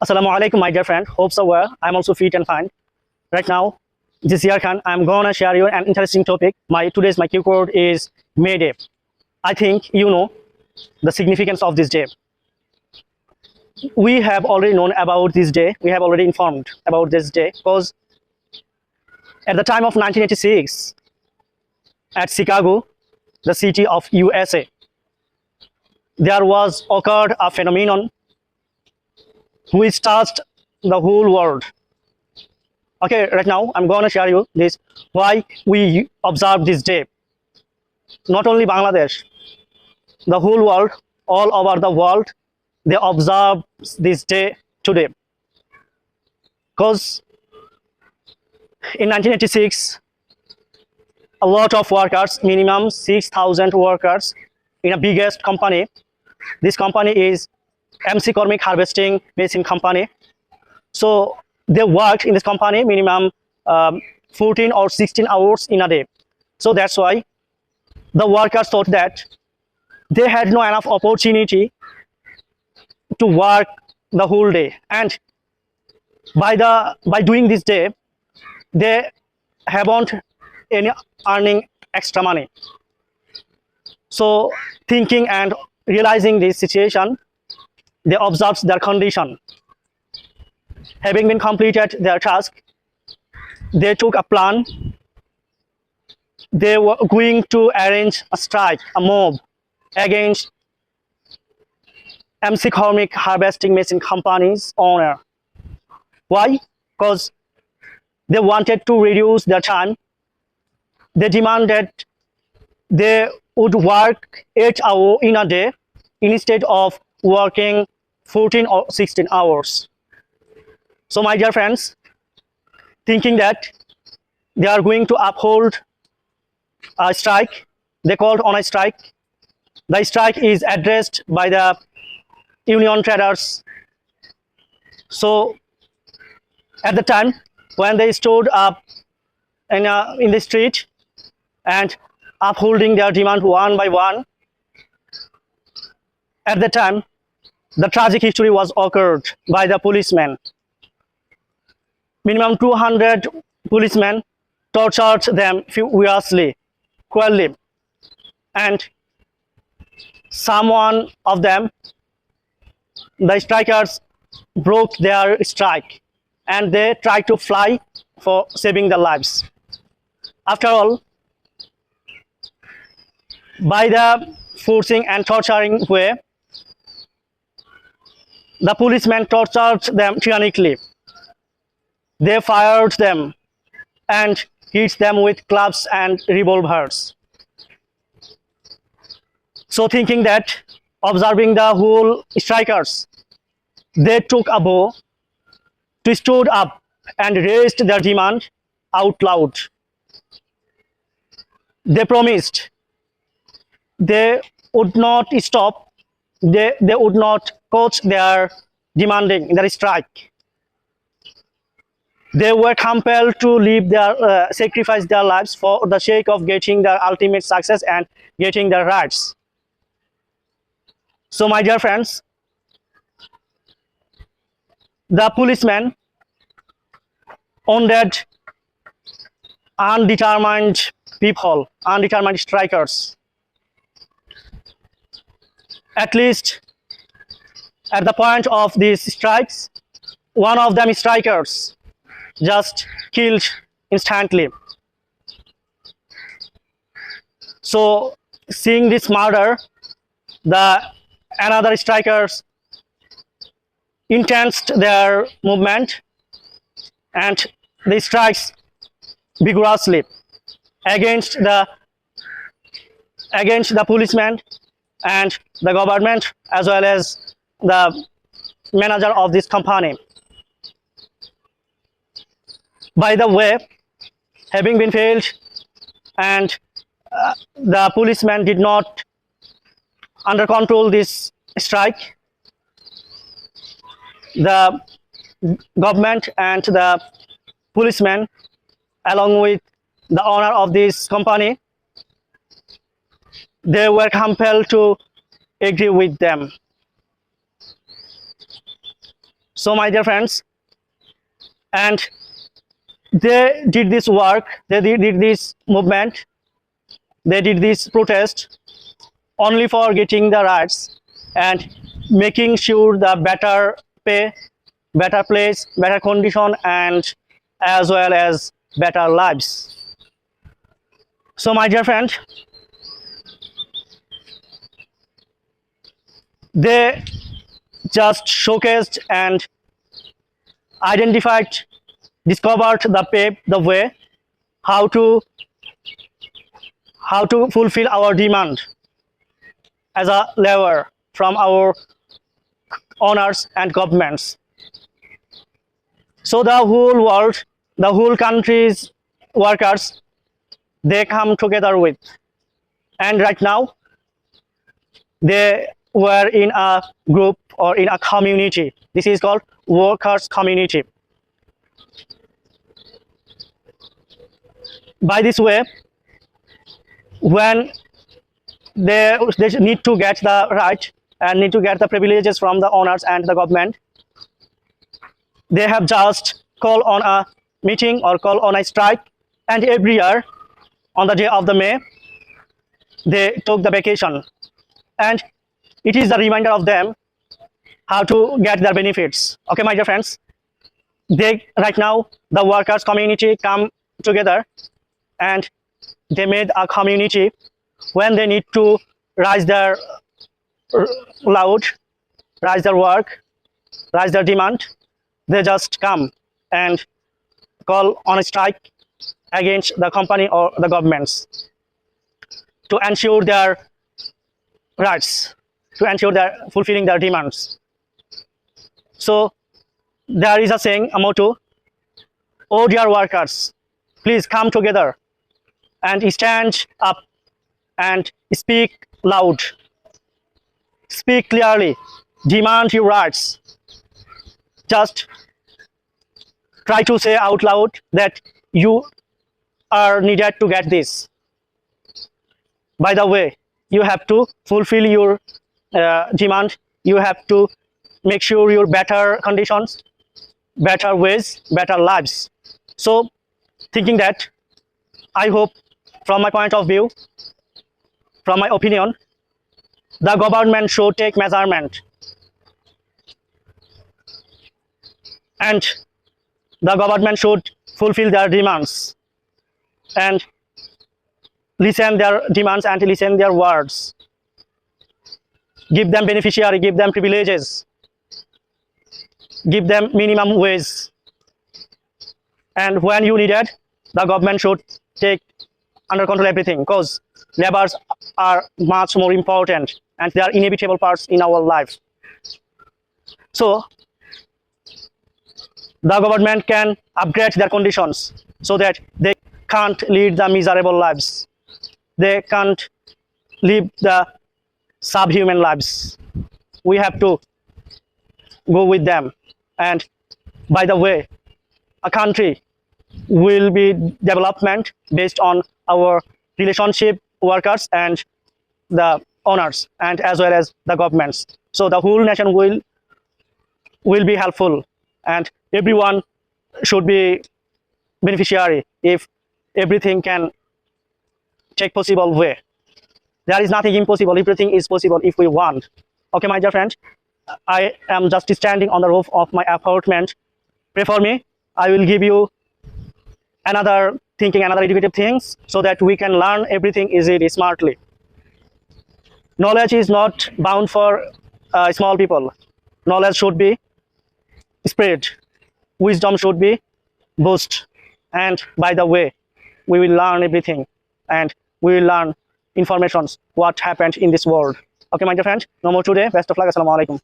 Assalamu alaikum, my dear friend. Hope so well. I'm also fit and fine. Right now, this year Khan, I'm gonna share you an interesting topic. My keyword is May Day. I think you know the significance of this day. We have already known about this day. We have already informed about this day because at the time of 1986, at Chicago, the city of USA, there was occurred a phenomenon which touched the whole world. Okay, right now I'm going to share you this why we observe this day. Not only Bangladesh, the whole world, all over the world, they observe this day today. Because in 1986, a lot of workers, minimum 6,000 workers in a biggest company. This company is MC Cormick Harvesting Machine Company. So they worked in this company minimum 14 or 16 hours in a day. So that's why the workers thought that they had no enough opportunity to work the whole day, and by doing this day, they haven't any earning extra money. So thinking and realizing this situation, they observed their condition. Having been completed their task, they took a plan. They were going to arrange a strike, a mob against MC Cormick Harvesting Machine Company's owner. Why? Because they wanted to reduce their time. They demanded they would work 8 hours in a day instead of working 14 or 16 hours. So my dear friends, thinking that they are going to uphold a strike, they called on a strike. The strike is addressed by the union traders. So at the time when they stood up in the street and upholding their demand one by one, at the time the tragic history was occurred by the policemen. Minimum 200 policemen tortured them furiously, cruelly, and some of them, the strikers, broke their strike and they tried to fly for saving their lives. After all, by the forcing and torturing way, the policemen tortured them tyrannically. They fired them and hit them with clubs and revolvers. So thinking that, observing the whole strikers, they took a bow to stood up and raised their demand out loud. They promised they would not stop, they would not coach their demanding their strike. They were compelled to leave their sacrifice their lives for the sake of getting their ultimate success and getting their rights. So my dear friends, the policemen wounded undetermined people, undetermined strikers. At least at the point of these strikes, one of them strikers just killed instantly. So seeing this murder, the another strikers intensed their movement and they strikes vigorously against the policemen and the government as well as the manager of this company. By the way, having been failed and the policemen did not under control this strike, the government and the policemen along with the owner of this company, they were compelled to agree with them. So my dear friends, and they did this work, they did this movement, they did this protest only for getting the rights and making sure the better pay, better place, better condition, and as well as better lives. So my dear friend, they just showcased and identified, discovered the way how to fulfill our demand as a lever from our owners and governments. So the whole world, the whole country's workers, they come together with, and right now they were in a group or in a community. This is called workers community. By this way, when they need to get the right and need to get the privileges from the owners and the government, they have just call on a meeting or call on a strike, and every year on the day of the May they took the vacation, and it is the reminder of them how to get their benefits. Okay, my dear friends, they right now the workers community come together and they made a community. When they need to raise their loud, raise their work, raise their demand, they just come and call on a strike against the company or the governments to ensure their rights, to ensure their fulfilling their demands. So there is a saying, a motto: "Oh dear workers, please come together and stand up and speak loud, speak clearly, demand your rights. Just try to say out loud that you are needed to get this. By the way, you have to fulfill your demand, you have to make sure your better conditions, better ways, better lives." So thinking that, I hope, from my point of view, from my opinion, the government should take measurement, and the government should fulfill their demands and listen their demands and listen their words. Give them beneficiary, give them privileges, give them minimum wage, and when you need it, the government should take under control everything, because labors are much more important and they are inevitable parts in our life. So the government can upgrade their conditions so that they can't lead the miserable lives, they can't live the subhuman lives. We have to go with them, and by the way, a country will be development based on our relationship, workers and the owners, and as well as the governments. So the whole nation will be helpful, and everyone should be beneficiary if everything can take possible way. There is nothing impossible, everything is possible if we want. Okay, my dear friend, I am just standing on the roof of my apartment. Pray for me. I will give you another thinking, another educative things, so that we can learn everything easily, smartly. Knowledge is not bound for small people. Knowledge should be spread. Wisdom should be boosted. And by the way, we will learn everything, and we will learn informations what happened in this world. Okay, my dear friend, no more today. Best of luck. Assalamu alaikum.